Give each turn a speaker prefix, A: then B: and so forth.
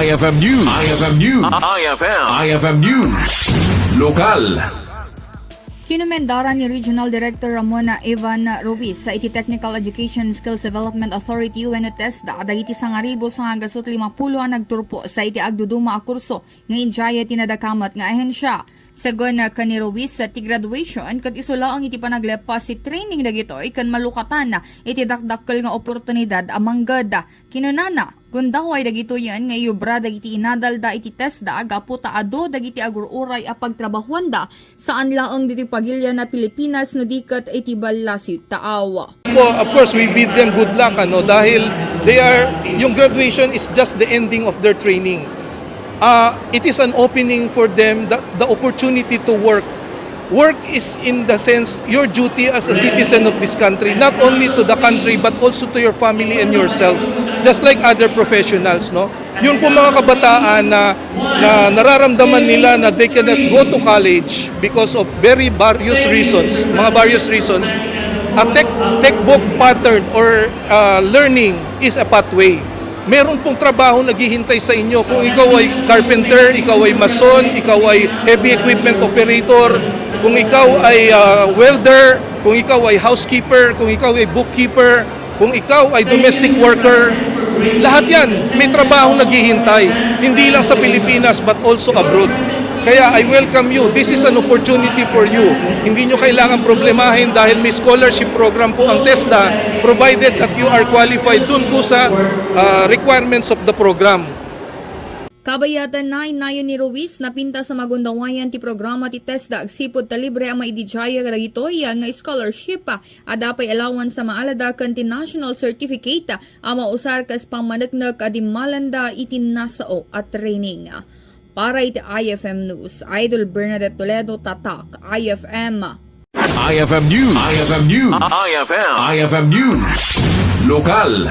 A: IFM News. IFM News. IFM News. Lokal.
B: Kinumendaran ni Regional Director Ramona Evan Ruiz sa iti Technical Education and Skills Development Authority wenno Tesda dagiti 1,000 sa hanggasot 50 ang nagturpo sa iti agduduma a kurso nga injaya tinadakamat nga ahensya. Sagon kani Ruiz sa graduation kat isula ang iti panaglepas si training dagitoy kan malukatan na iti dakdakkel nga oportunidad amang gada. Kinunana kun daway dagito yan nga iubra dagiti inadalda iti Tesda agapu taado dagiti agururay a pagtrabahuanda saan laeng diti pagilya na Pilipinas no diket iti balasi taawa.
C: Well, of course, we bid them good luck dahil yung graduation is just the ending of their training. It is an opening for them, the opportunity to work. Work is in the sense your duty as a citizen of this country, not only to the country but also to your family and yourself, just like other professionals. Yun po mga kabataan na nararamdaman nila na they cannot go to college because of various reasons. A textbook pattern or learning is a pathway. Meron pong trabaho naghihintay sa inyo. Kung ikaw ay carpenter, ikaw ay mason, ikaw ay heavy equipment operator, kung ikaw ay welder, kung ikaw ay housekeeper, kung ikaw ay bookkeeper, kung ikaw ay domestic worker, lahat yan may trabaho naghihintay. Hindi lang sa Pilipinas but also abroad. Kaya I welcome you. This is an opportunity for you. Hindi nyo kailangan problemahin dahil may scholarship program po ang Tesda provided that you are qualified dun po sa requirements of the program.
B: Kabayatan na inayon ni Ruiz na pinta sa magundawayan ti programa ti Tesda agsipod ta libre ang maidijaya dagitoy nga scholarship adapay allowance sa maalada ken ti national certificate a mausar kas pamaneknek adi malanda iti nasao at training. Para iti IFM News, Idol Bernadette Toledo, Tatak, IFM.
A: IFM News. IFM News. IFM News. Lokal.